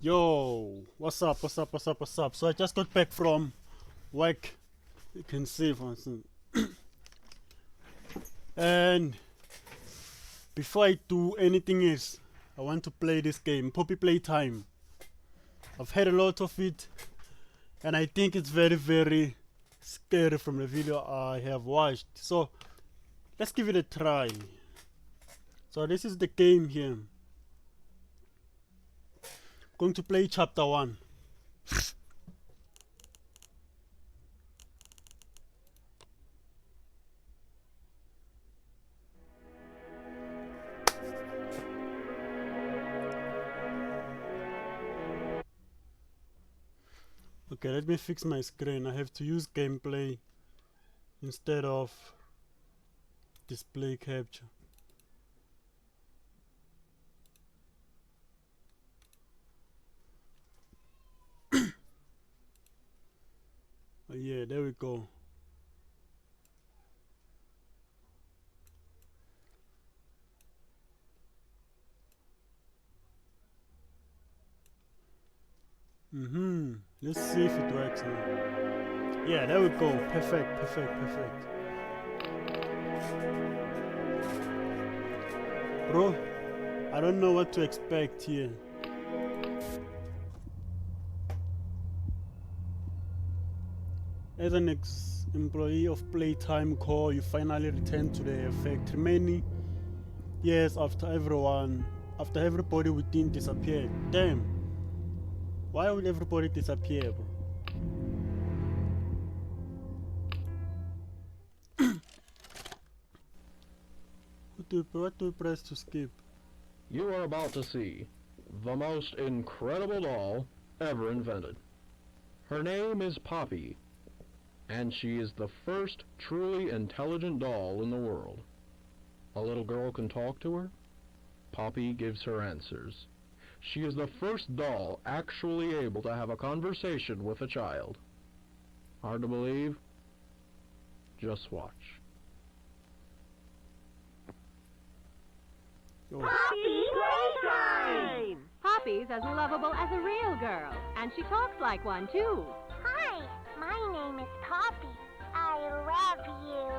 Yo, what's up? What's up? What's up? What's up? So I just got back from work. You can see, for instance. And before I do anything else, I want to play this game, Poppy Playtime. I've had a lot of it, and I think it's very, very scary from the video I have watched. So let's give it a try. So this is the game here. Going to play chapter 1. Okay, let me fix my screen. I have to use gameplay instead of display capture. Oh yeah, there we go. Let's see if it works now. Yeah, there we go. Perfect, perfect, perfect. Bro, I don't know what to expect here. As an employee of Playtime Core, you finally return to the factory many years after everybody within disappeared. Damn. Why would everybody disappear, bro? What do you press to skip? You are about to see the most incredible doll ever invented. Her name is Poppy, and she is the first truly intelligent doll in the world. A little girl can talk to her. Poppy gives her answers. She is the first doll actually able to have a conversation with a child. Hard to believe? Just watch. Poppy Playtime! Poppy's as lovable as a real girl, and she talks like one, too. Hi, my name is Poppy. I love you.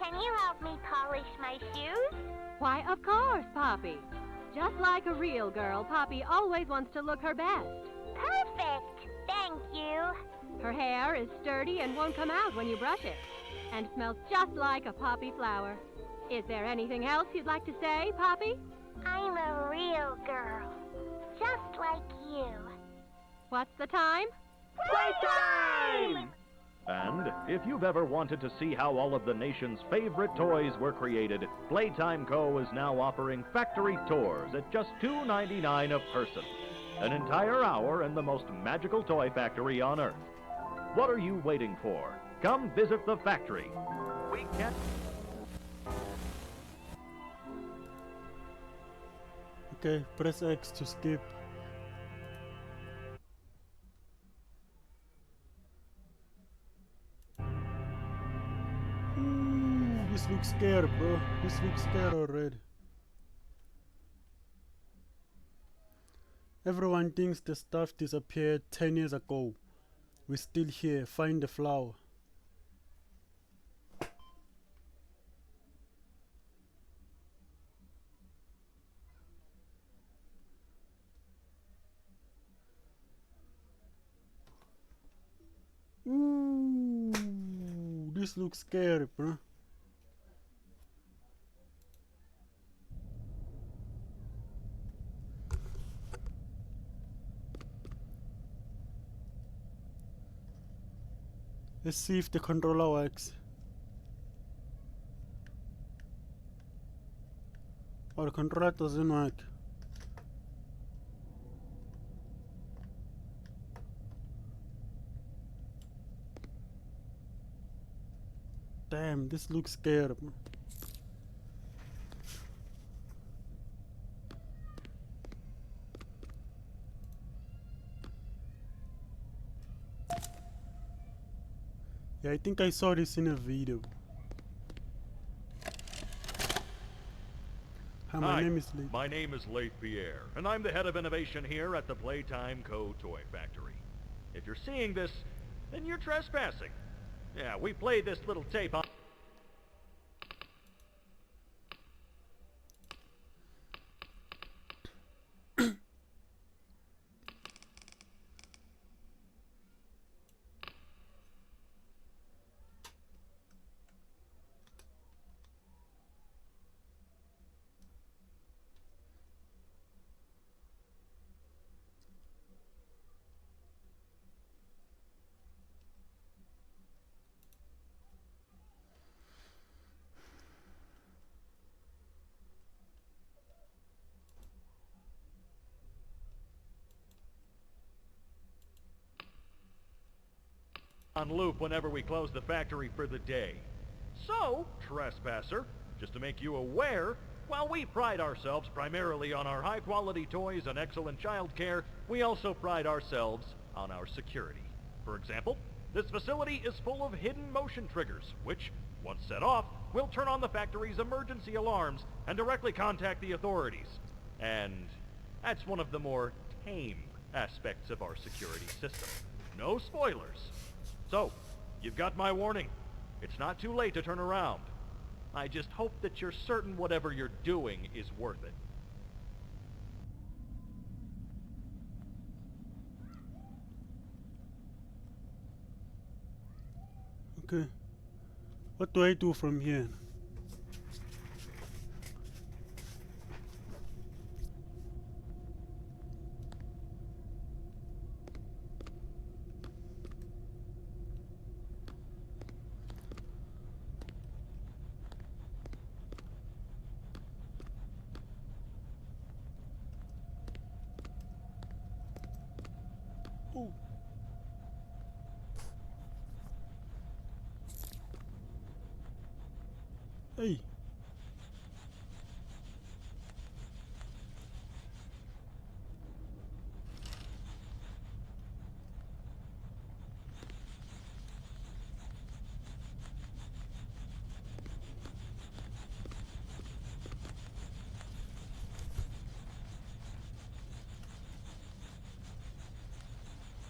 Can you help me polish my shoes? Why, of course, Poppy. Just like a real girl, Poppy always wants to look her best. Perfect! Thank you. Her hair is sturdy and won't come out when you brush it, and smells just like a poppy flower. Is there anything else you'd like to say, Poppy? I'm a real girl, just like you. What's the time? Playtime! And if you've ever wanted to see how all of the nation's favorite toys were created, Playtime Co. is now offering factory tours at just $2.99 a person. An entire hour in the most magical toy factory on Earth. What are you waiting for? Come visit the factory. We can't... Okay, press X to skip. This looks scary, bro. This looks scary already. Everyone thinks the stuff disappeared 10 years ago. We're still here. Find the flower. Ooh, this looks scary, bro. Let's see if the controller works. Oh, the controller doesn't work. Damn, this looks scary, bro. Yeah, I think I saw this in a video. Hi, my name is Lee. My name is Leith Pierre, and I'm the head of innovation here at the Playtime Co. Toy Factory. If you're seeing this, then you're trespassing. Yeah, we played this little tape on... on loop whenever we close the factory for the day. So, trespasser, just to make you aware, while we pride ourselves primarily on our high-quality toys and excellent child care, we also pride ourselves on our security. For example, this facility is full of hidden motion triggers, which, once set off, will turn on the factory's emergency alarms and directly contact the authorities. And that's one of the more tame aspects of our security system. No spoilers. So, you've got my warning. It's not too late to turn around. I just hope that you're certain whatever you're doing is worth it. Okay. What do I do from here? Oh. Hey.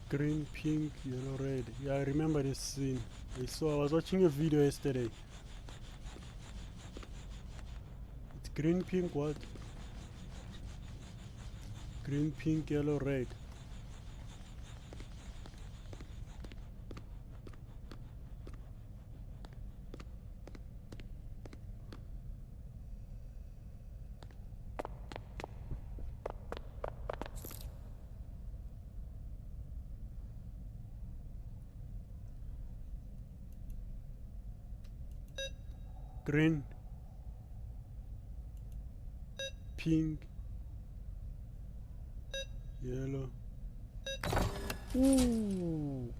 Green, pink, yellow, red. Yeah, I remember this scene. I was watching a video yesterday. It's green, pink, what? Green, pink, yellow, red. Green, pink, yellow. Ooh.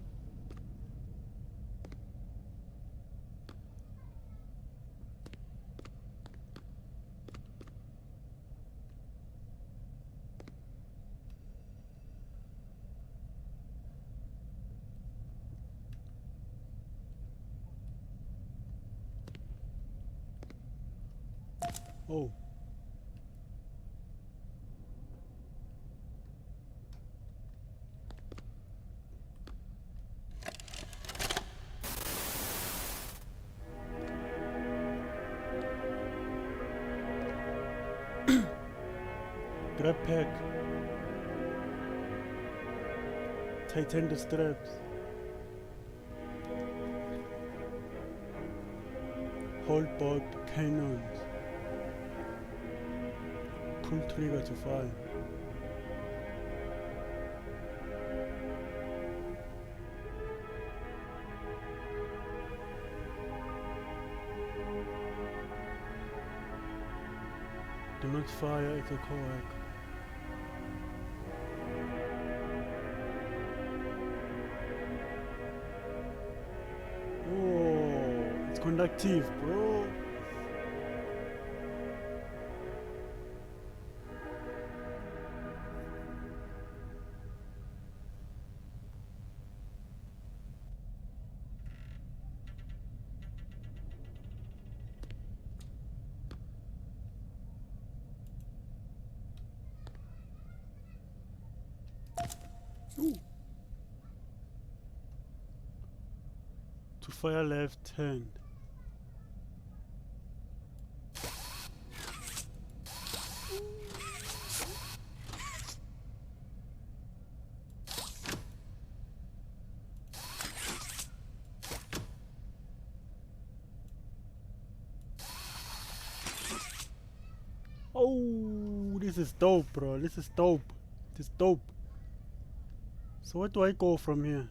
Oh. Grab pack. Tighten the straps. Hold both cannons. Pull trigger to fire. Do not fire at the coax. Oh, it's conductive, bro. fire left hand. Oh, this is dope, bro. This is dope. This is dope. So where do I go from here?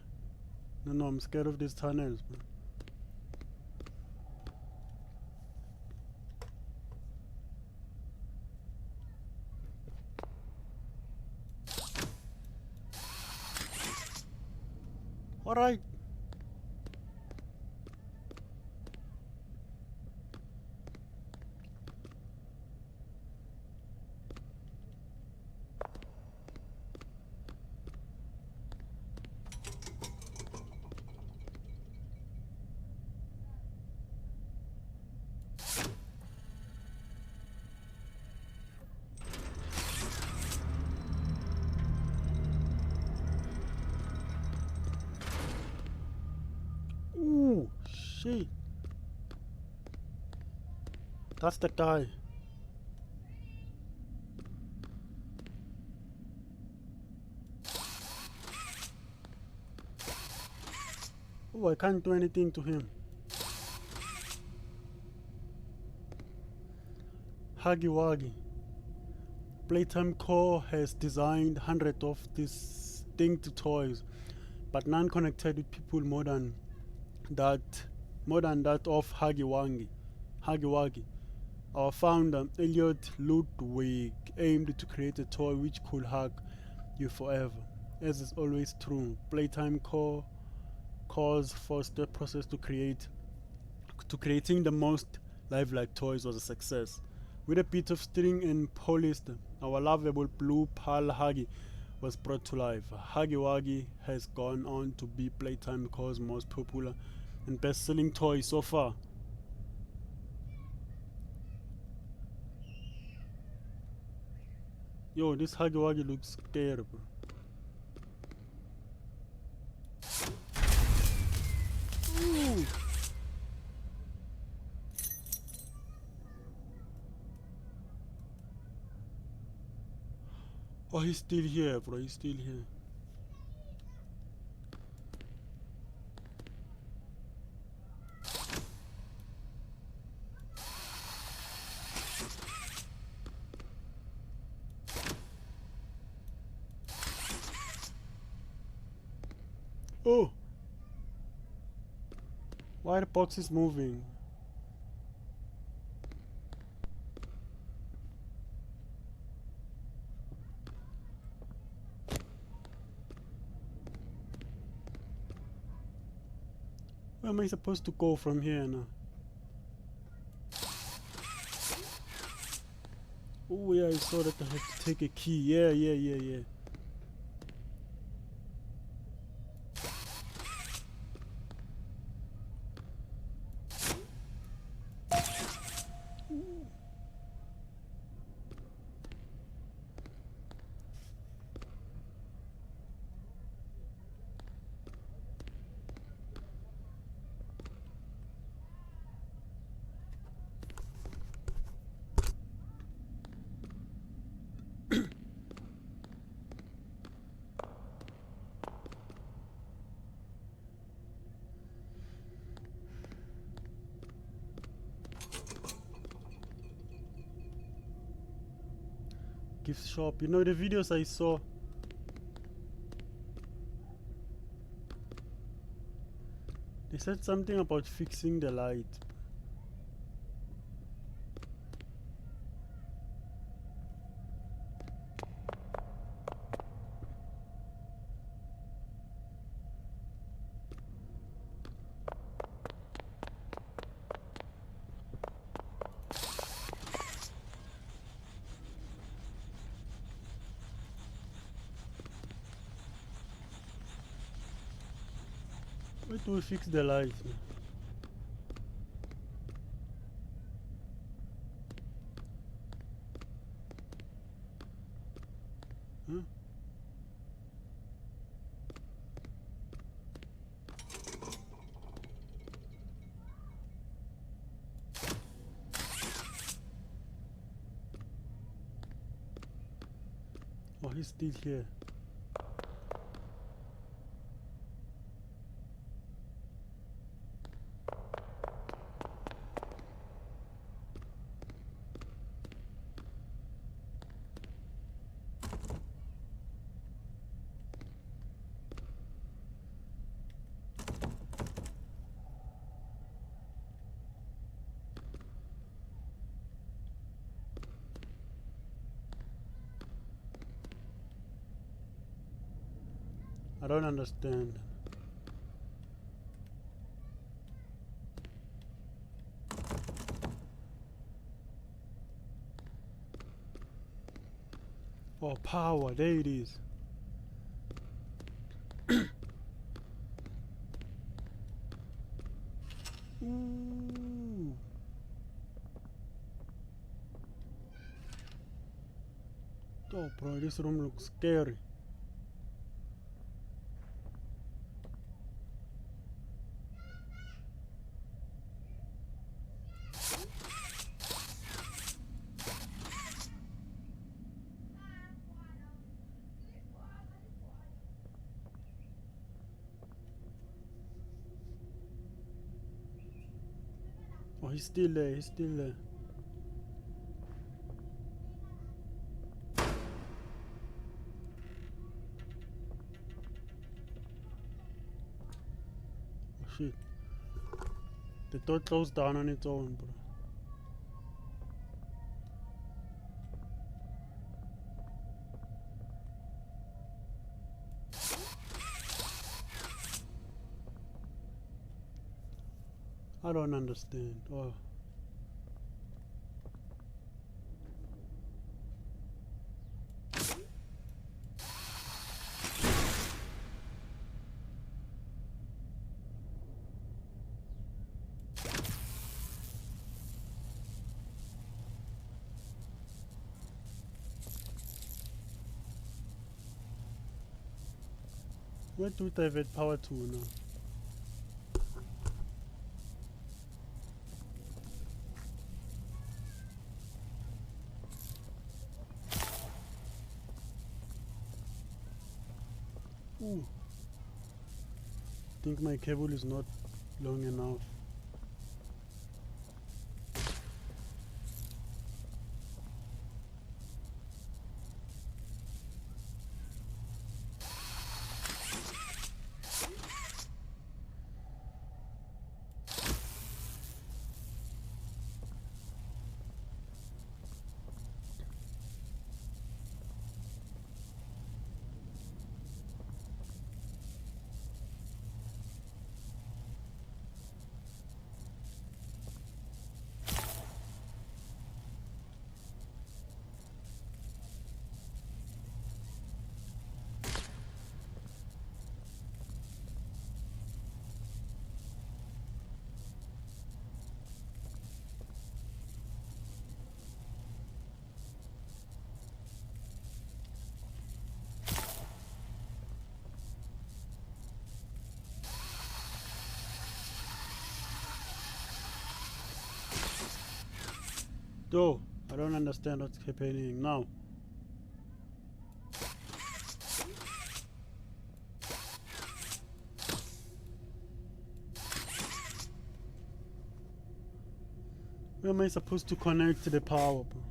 No, I'm scared of these tunnels, man. Alright. Ooh, shit. That's the guy. Oh, I can't do anything to him. Huggy Wuggy. Playtime Co. has designed hundreds of distinct toys, but none connected with people more than that of Huggy Wuggy. Our founder, Elliot Ludwig, aimed to create a toy which could hug you forever. As is always true, Playtime Co. Co's first process to creating the most lifelike toys was a success. With a bit of string and polyester, our lovable blue Pearl Huggy was brought to life. Huggy Wuggy has gone on to be Playtime Co's most popular and best-selling toy so far. Yo, this Huggy Wuggy looks scary, bro. Ooh. Oh, he's still here, bro. He's still here. Oh! Why the box is moving? Where am I supposed to go from here now? Oh yeah, I saw that I have to take a key. Yeah. Gift shop. You know the videos I saw. They said something about fixing the light. Where do we fix the light? Huh? he's still here. I don't understand. Oh, power, there it is. Ooh. Oh, bro, this room looks scary. Oh, he's still there, he's still there. Oh, shit. The door closed down on its own, bro. I don't understand. Oh. Where do I have power to now? Ooh. I think my cable is not long enough. Though, I don't understand what's happening now. Where am I supposed to connect to the power, bro?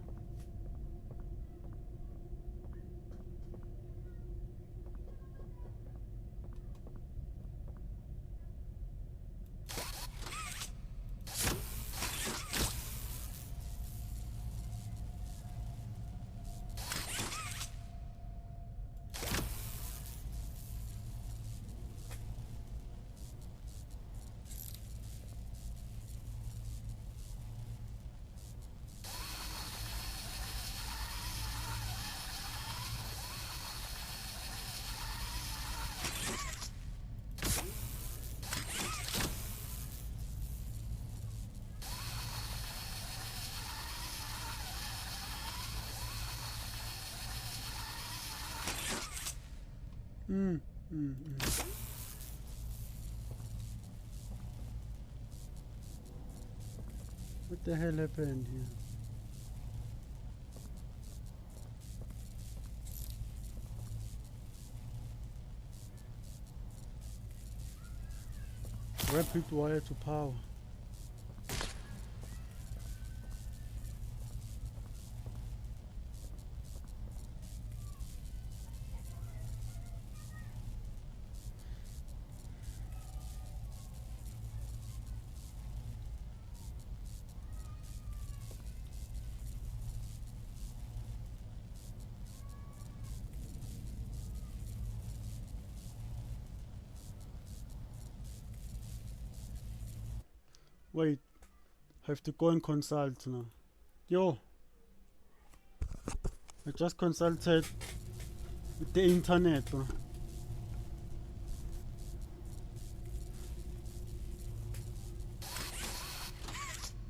What the hell happened here? Rapid wire to power. Wait, have to go and consult now. Yo, I just consulted with the internet, bro.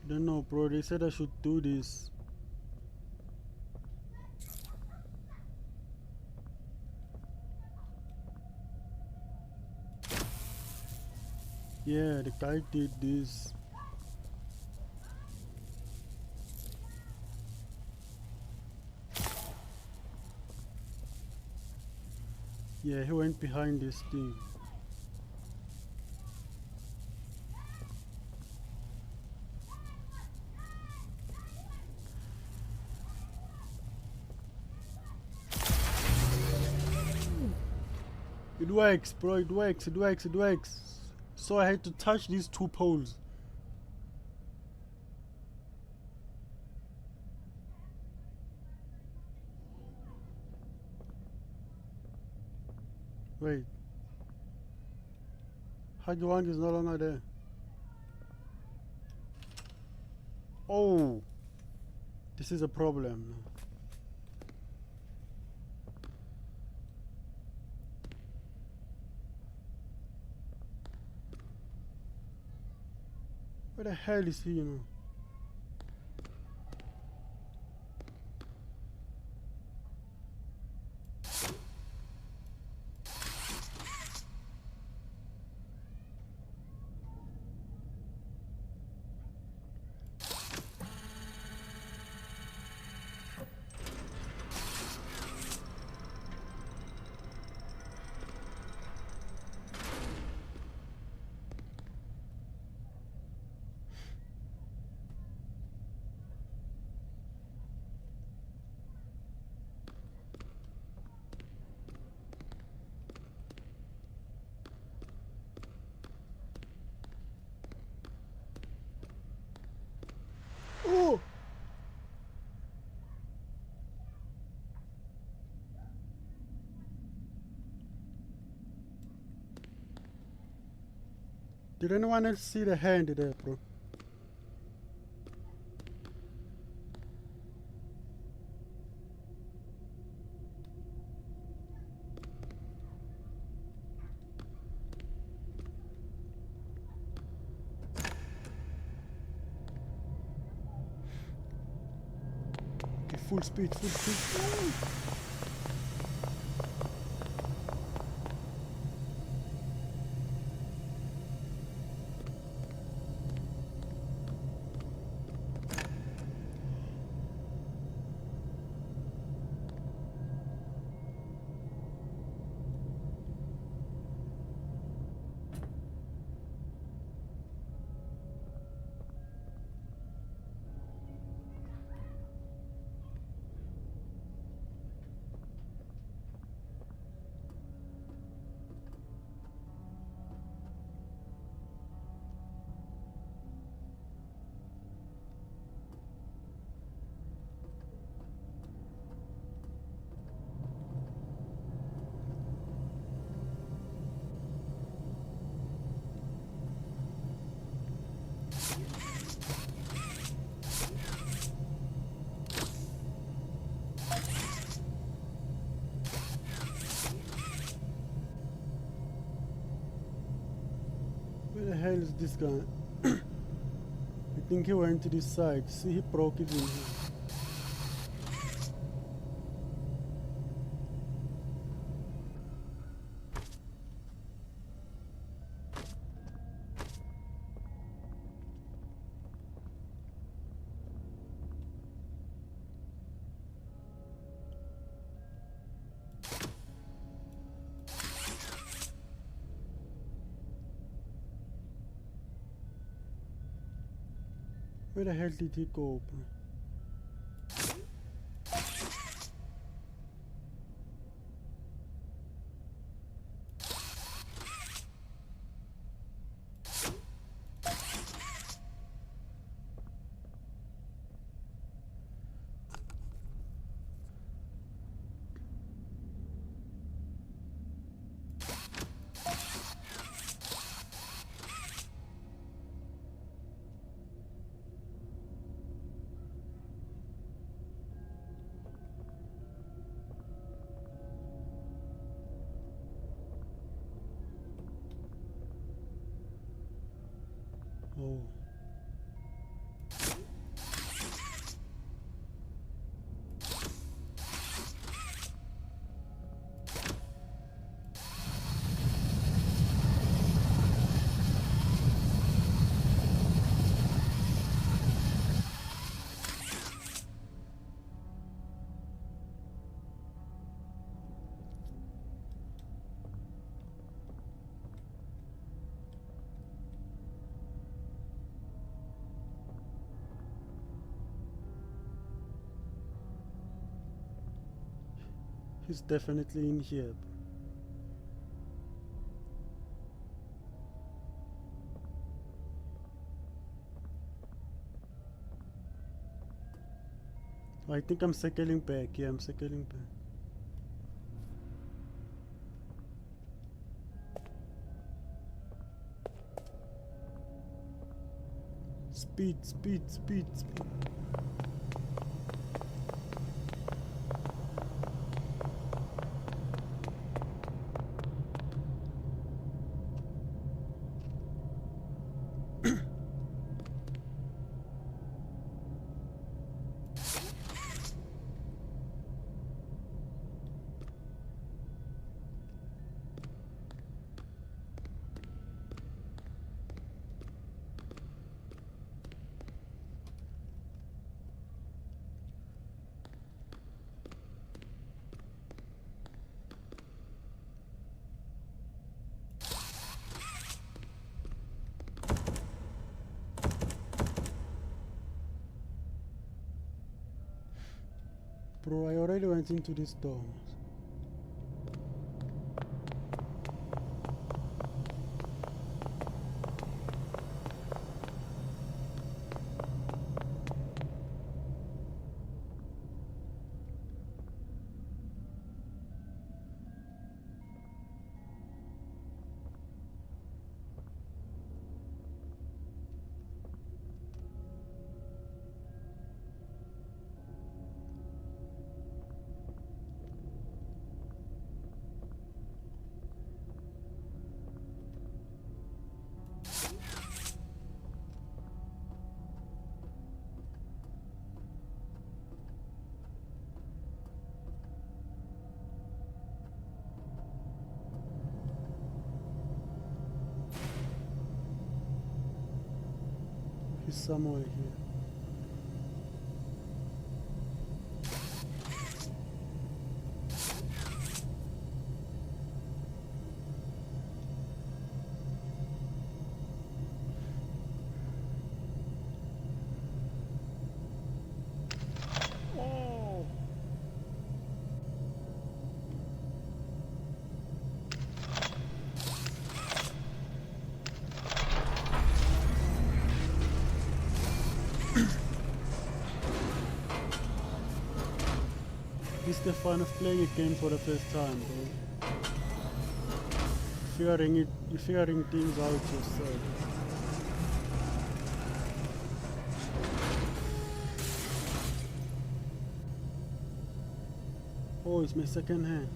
Don't know, bro. They said I should do this. Yeah, the guy did this. Yeah, he went behind this thing. It works, bro. It works. It works. It works. So I had to touch these two poles. Wait. Hagiwang is no longer there. Oh, this is a problem now. Where the hell is he now? Oh! Did anyone else see the hand there, bro? Okay, full speed, full speed. Where the hell is this guy? I think he went to this side. See, he broke it in here. Where the hell did he go, bro? Oh. He's definitely in here. I think I'm circling back. Yeah, I'm circling back. Speed, speed, speed, speed. Bro, I already went into this door. He's somewhere here. It's the fun of playing a game for the first time, bro. You're figuring things out yourself. Oh, it's my second hand.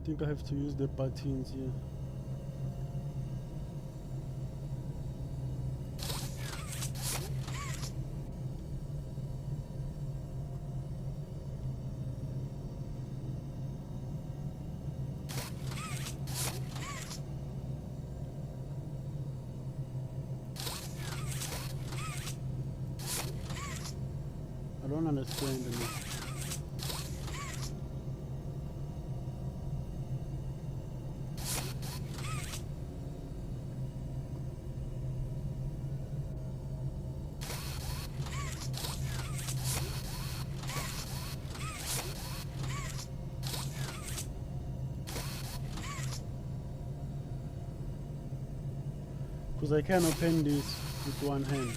I think I have to use the buttons here. I don't understand enough. Because I can open this with one hand.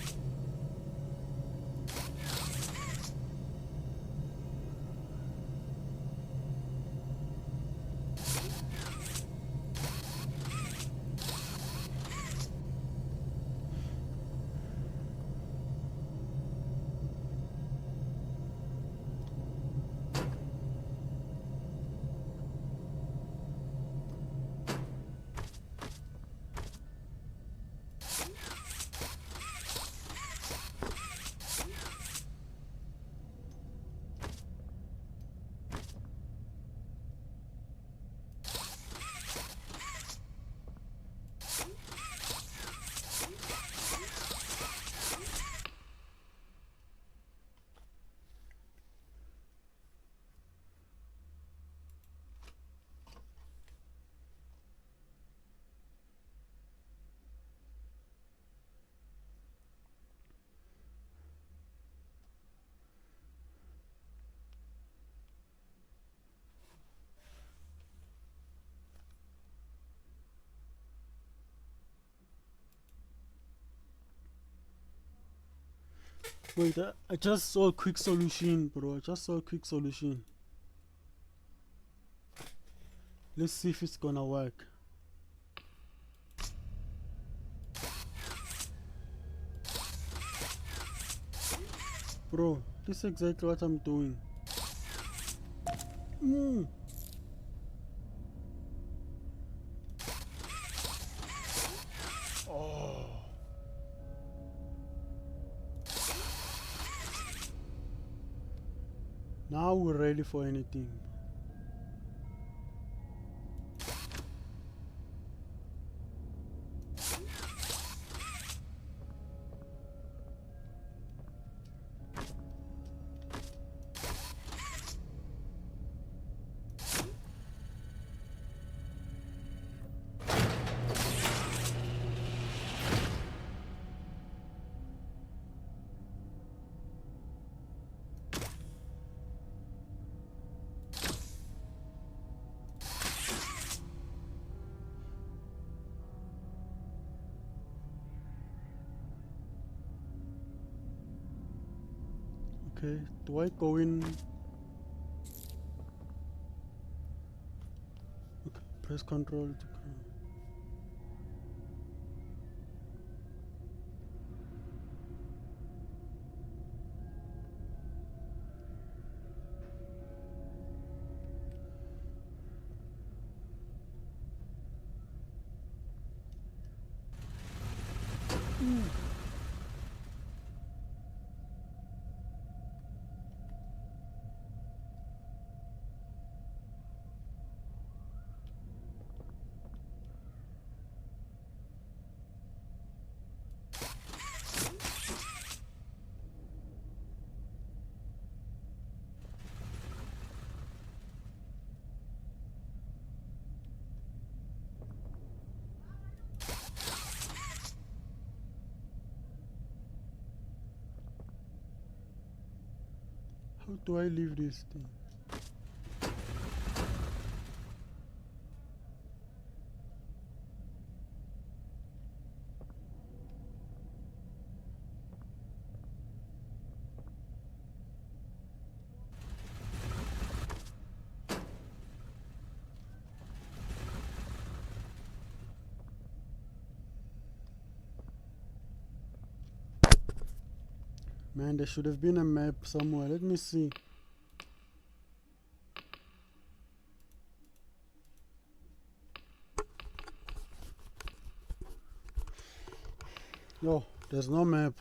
Wait, I just saw a quick solution, bro. I just saw a quick solution. Let's see if it's gonna work. Bro, this is exactly what I'm doing. Oh. Now we're ready for anything. Okay, do I go in? Okay, press control to how do I leave this thing? Man, there should have been a map somewhere. Let me see. Yo, there's no map.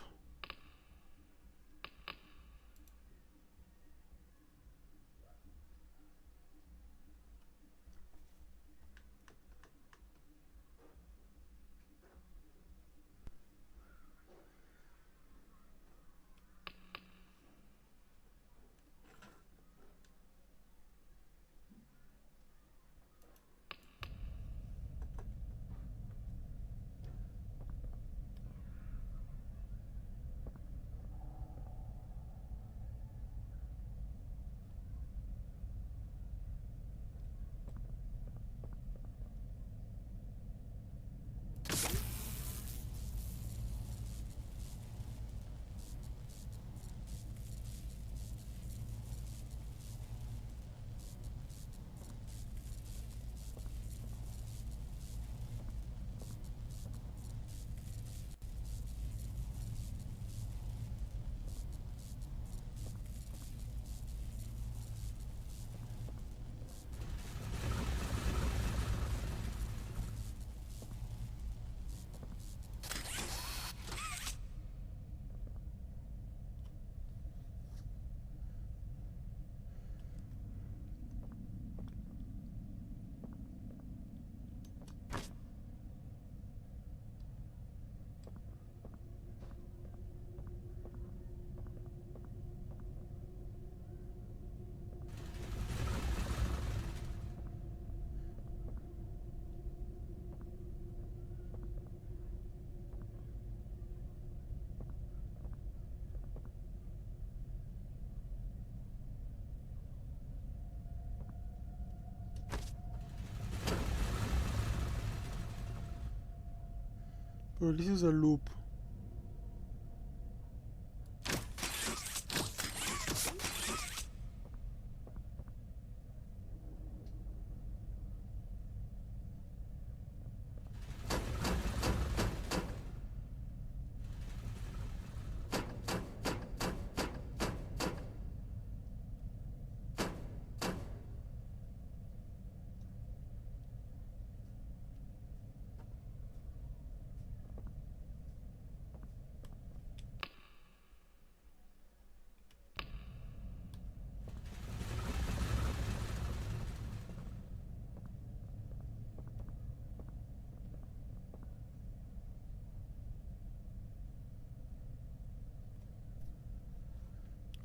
Bro, this is a loop.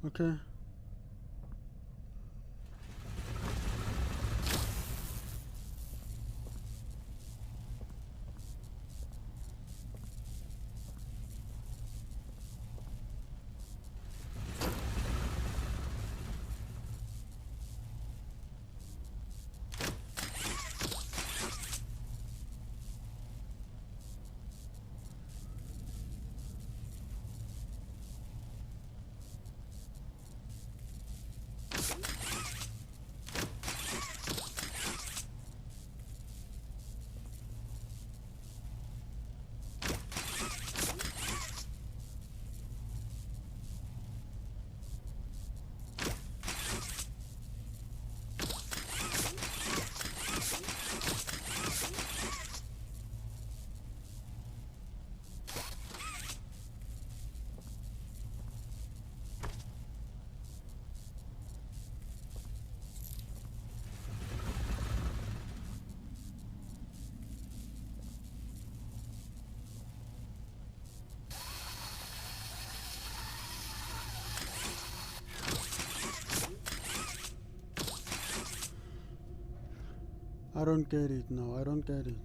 Okay. I don't get it now. I don't get it.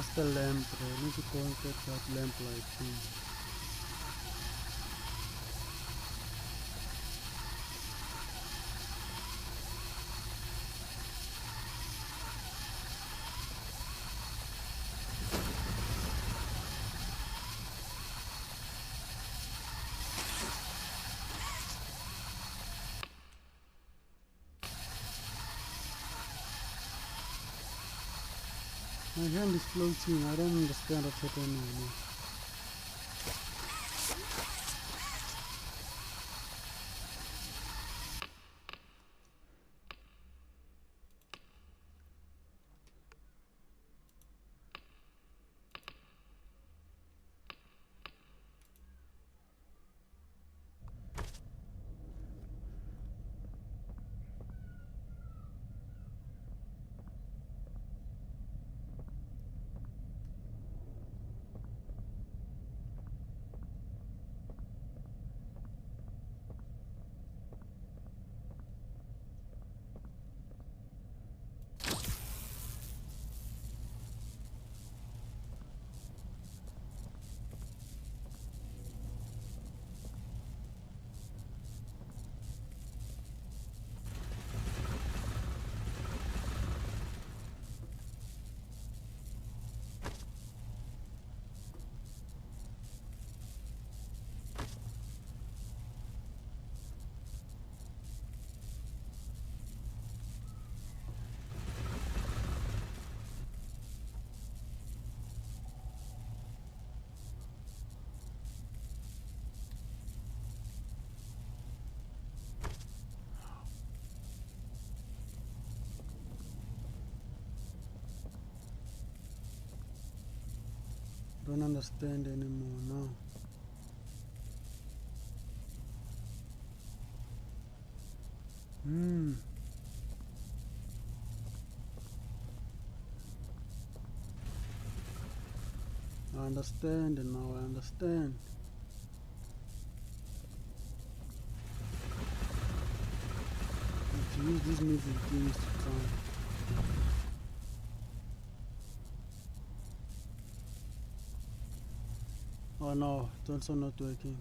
That's the lamp, bro. I need to go and get that lamp light thing. My hand is floating. I don't understand what's happening now. Don't understand anymore now. I understand, and now I understand. I have to use these music things to try. Oh no, it's also not working.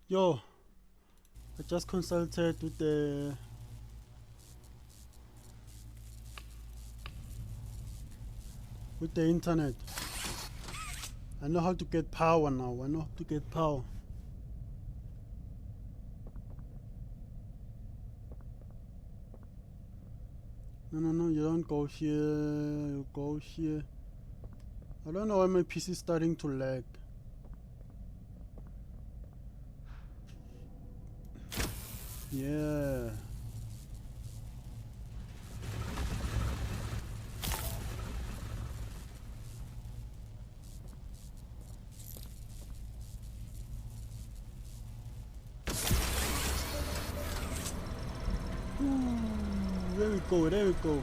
Yo, I just consulted with the internet. I know how to get power now. I know how to get power. No, you don't go here, you go here. I don't know why my PC is starting to lag. Yeah. There we go, there we go.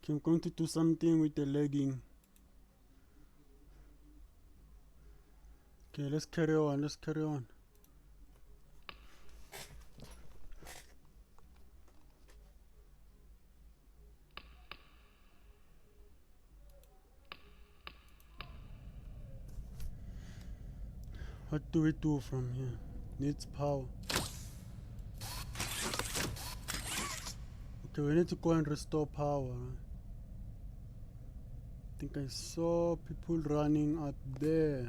Okay, I'm going to do something with the legging. Okay, let's carry on, let's carry on. What do we do from here? Needs power. Okay, we need to go and restore power. Right? I think I saw people running up there.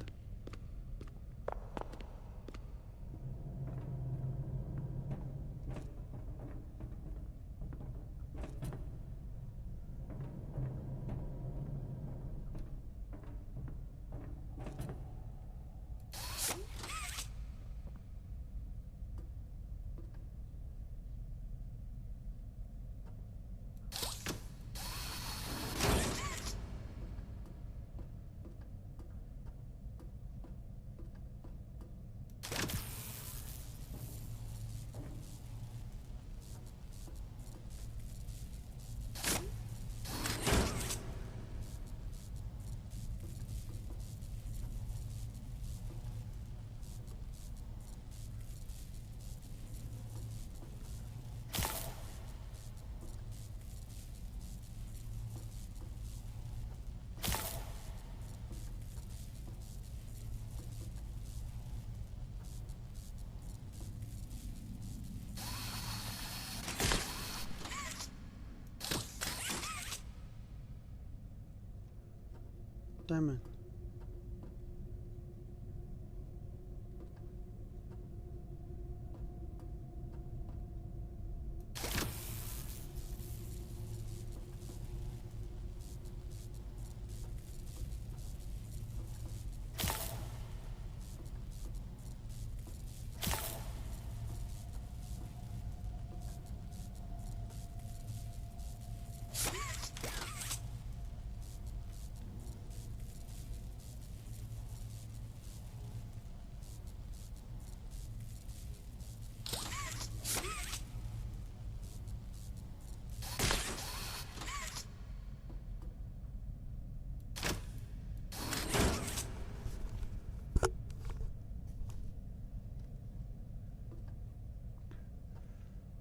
Damn it.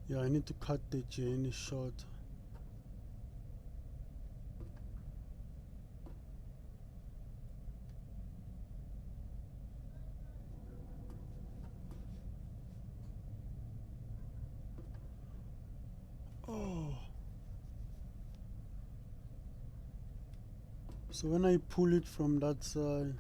Yeah, I need to cut the journey short. Oh. So when I pull it from that side,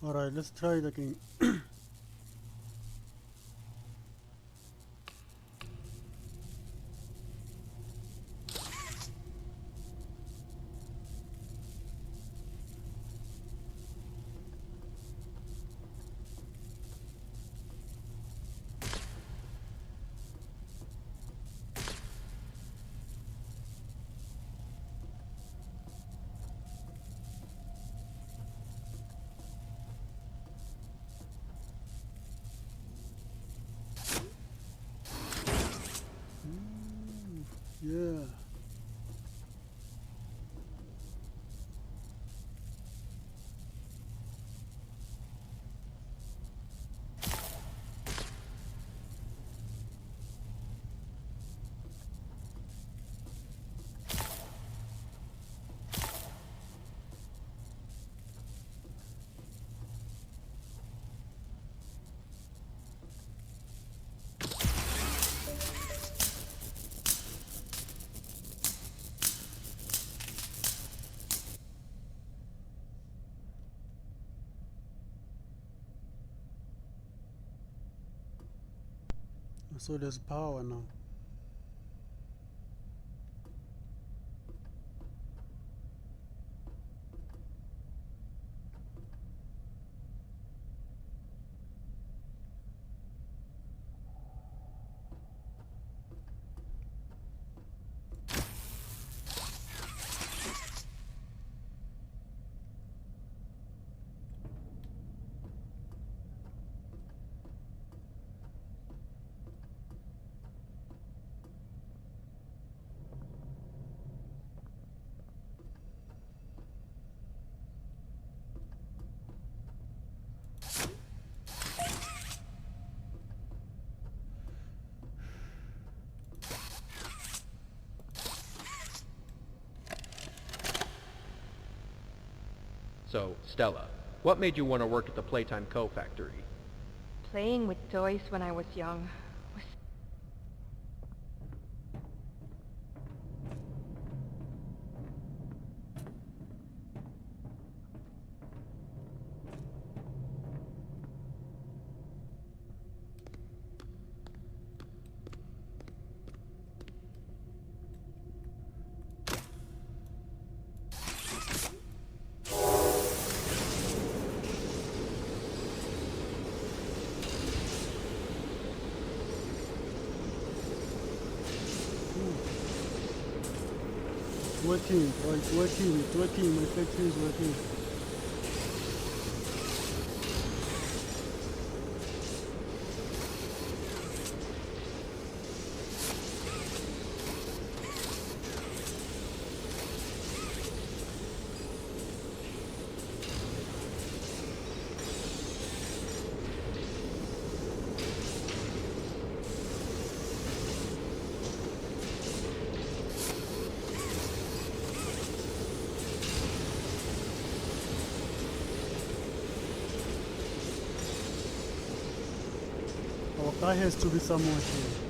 alright, let's try it again. Yeah. So there's power now. So, Stella, what made you want to work at the Playtime Co. factory? Playing with toys when I was young was... Working, oh, it's working, my factory is working. Our car has to be somewhere here.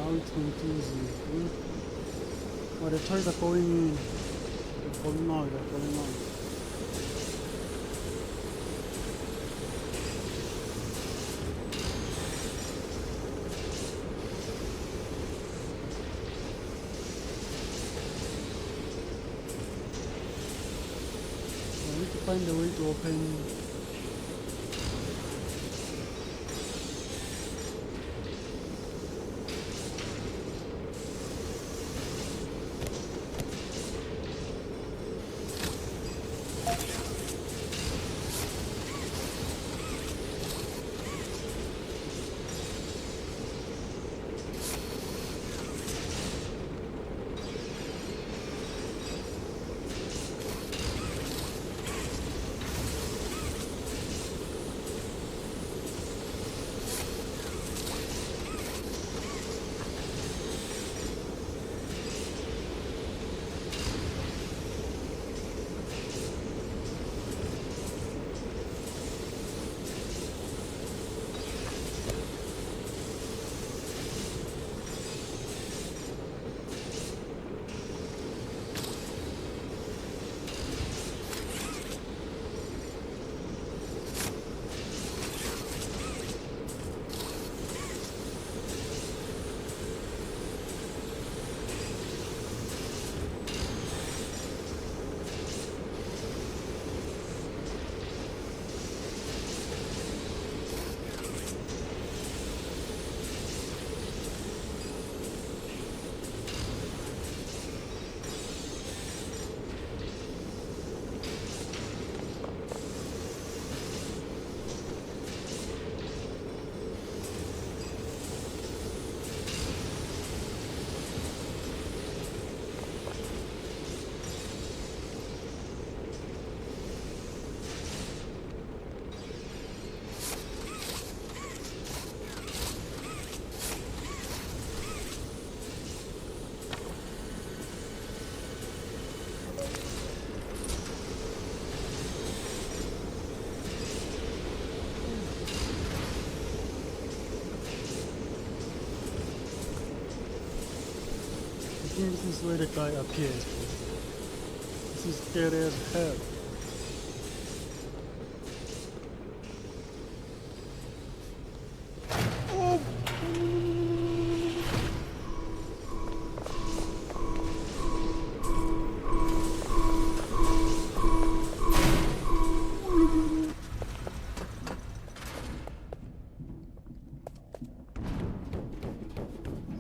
It's going too easy. Oh, the toys are going in. Falling out, falling out. I need to find a way to open. I think this is where the guy appears. This is scary as hell. Oh!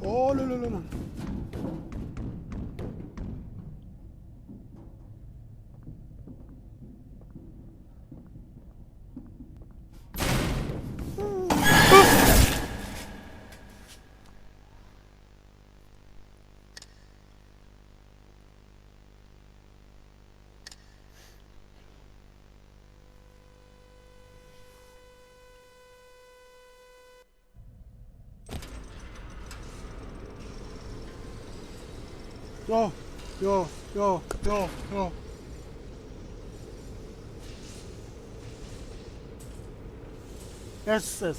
Oh, no, no, no, no. Yo, yo, yo, yo, yo. Yes, yes.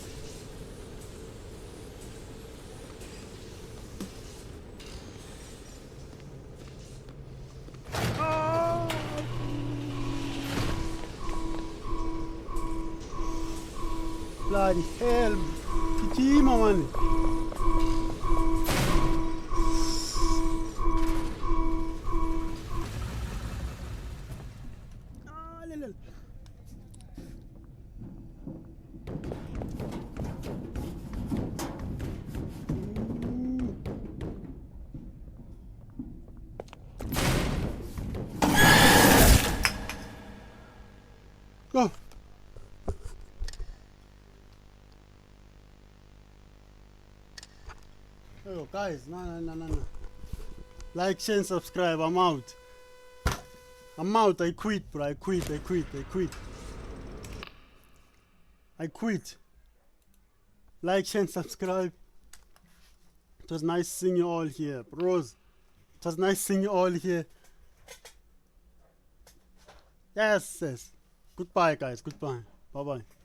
Ah! Bloody hell. Pitima, man. Go. Yo, guys, no. Like, share, and subscribe. I'm out. I'm out. I quit, bro. I quit. Like, share, and subscribe. It was nice seeing you all here, bros. It was nice seeing you all here. Yes. Goodbye, guys. Goodbye. Bye-bye.